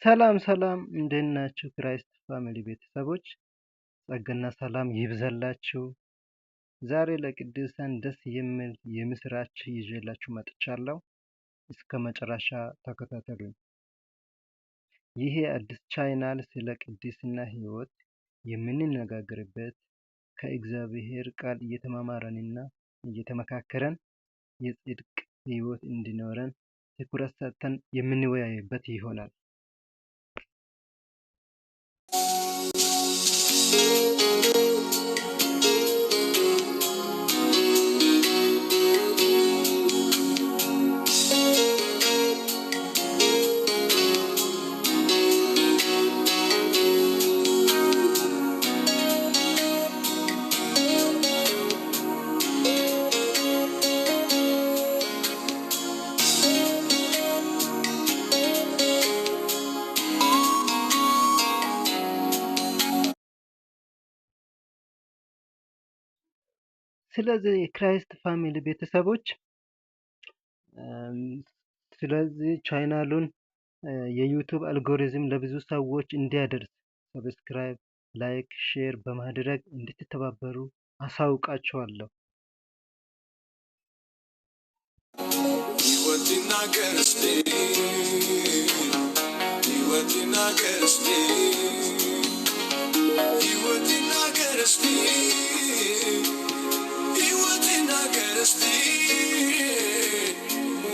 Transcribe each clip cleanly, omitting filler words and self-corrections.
ሰላም ሰላም እንዴት ናችሁ? ክራይስት ፋሚሊ ቤተሰቦች ጸጋና ሰላም ይብዛላችሁ። ዛሬ ለቅዱሳን ደስ የሚል የምስራች ይዤላችሁ መጥቻለሁ። እስከ መጨረሻ ተከታተሉኝ። ይሄ አዲስ ቻናል ስለ ቅድስና ሕይወት የምንነጋገርበት ከእግዚአብሔር ቃል እየተማማረንና እየተመካከረን የጽድቅ ሕይወት እንዲኖረን ትኩረት ሰጥተን የምንወያይበት ይሆናል። ስለዚህ የክራይስት ፋሚሊ ቤተሰቦች ስለዚህ ቻናሉን የዩቲዩብ አልጎሪዝም ለብዙ ሰዎች እንዲያደርስ ሰብስክራይብ፣ ላይክ፣ ሼር በማድረግ እንድትተባበሩ አሳውቃችኋለሁ።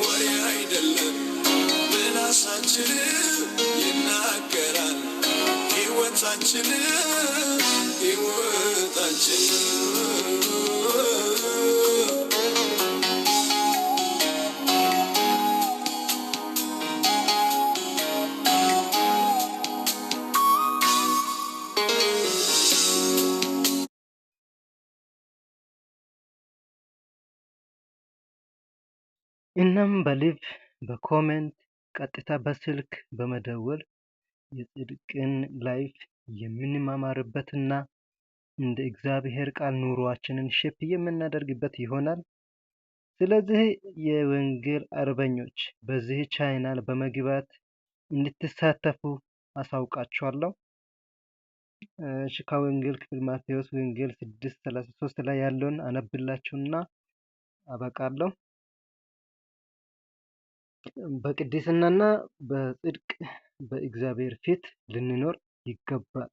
ወሬ አይደለም ምላሳችን ይናገራል ሕይወታችን እናም በሊቭ በኮሜንት ቀጥታ በስልክ በመደወል የጽድቅን ላይፍ የምንማማርበትና እንደ እግዚአብሔር ቃል ኑሯችንን ሼፕ የምናደርግበት ይሆናል። ስለዚህ የወንጌል አርበኞች በዚህ ቻናል በመግባት እንድትሳተፉ አሳውቃችኋለሁ። ከወንጌል ክፍል ማቴዎስ ወንጌል 6:33 ላይ ያለውን አነብላችሁና አበቃለሁ። በቅድስናና በጽድቅ በእግዚአብሔር ፊት ልንኖር ይገባል።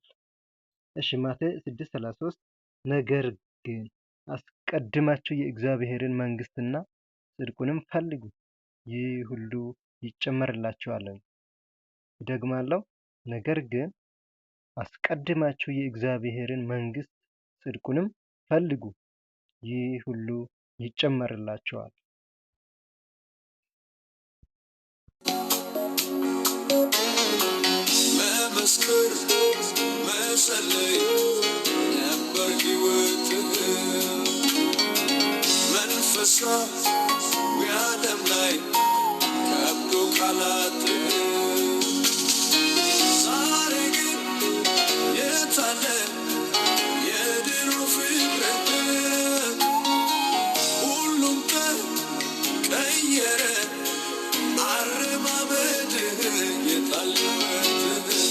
እሺ ማቴዎስ 6:33 ነገር ግን አስቀድማችሁ የእግዚአብሔርን መንግስትና ጽድቁንም ፈልጉ፣ ይህ ሁሉ ይጨመርላችኋል። ደግማለሁ፣ ነገር ግን አስቀድማችሁ የእግዚአብሔርን መንግስት ጽድቁንም ፈልጉ፣ ይህ ሁሉ ይጨመርላችኋል። መመስከር መጸለይ ነበር ሕይወትህ መንፈሳዊ ዓለም ላይ ከብዶ ቃላትህ ዛሬ ግን የታለ የድሮ ፍቅርህ ሁሉም ተቀየረ አረማመድህ የታለበትህ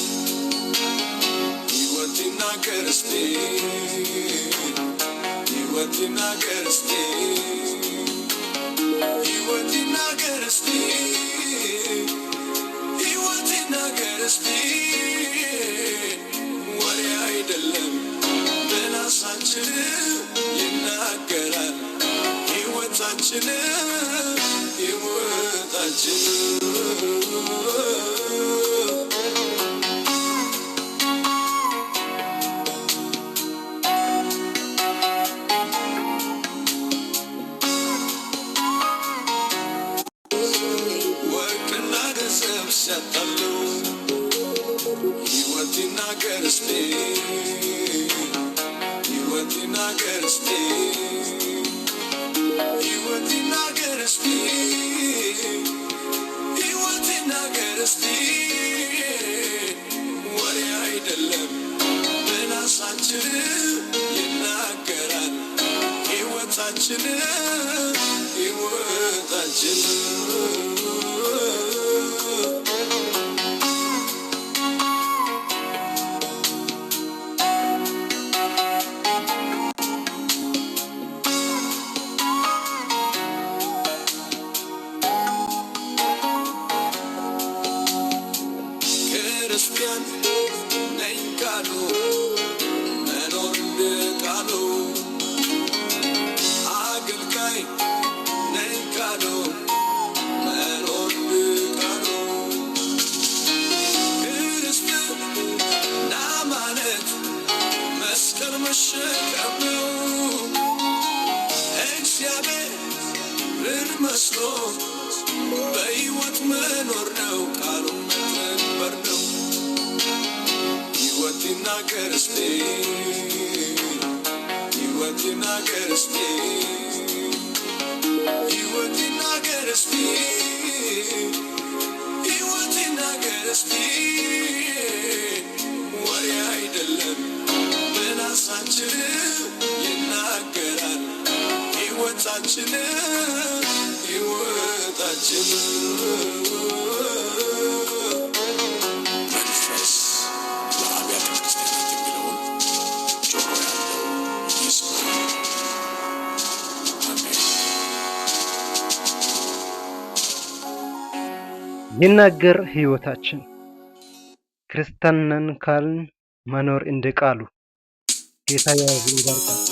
ሕይወት ይናገር እስቲ ሕይወት ይናገር እስቲ ሕይወት ይናገር እስቲ ሕይወት ይናገር እስቲ ወሬ አይደለም ምላሳችን ይናገራል ሕይወታችን ወርቅና ገንዘብ ሲያጣሉ ሕይወት ይናገር እስቲ ሕይወት ይናገር እስቲ ሕይወት ይናገር እስቲ ሕይወት ይናገር እስቲ ወሬ አይደለም ምላሳችን ይናገራል ሕይወታችን ሕይወታችን ይናገር እስቲ ሕይወት ይናገር እስቲ ሕይወት ይናገር እስቲ ሕይወት ይናገር እስቲ ወሬ አይደለም ምላሳችን ይናገራል ሕይወታችን ሕይወታችን መንፈስ ለአብያተ ክርስቲያናት የሚለውን ጆሮ ያለው ይስማ። አሜን። ይናገር ሕይወታችን ክርስቲያን ነን ካልን መኖር እንደ ቃሉ ጌታ ያዝን ይባርካል።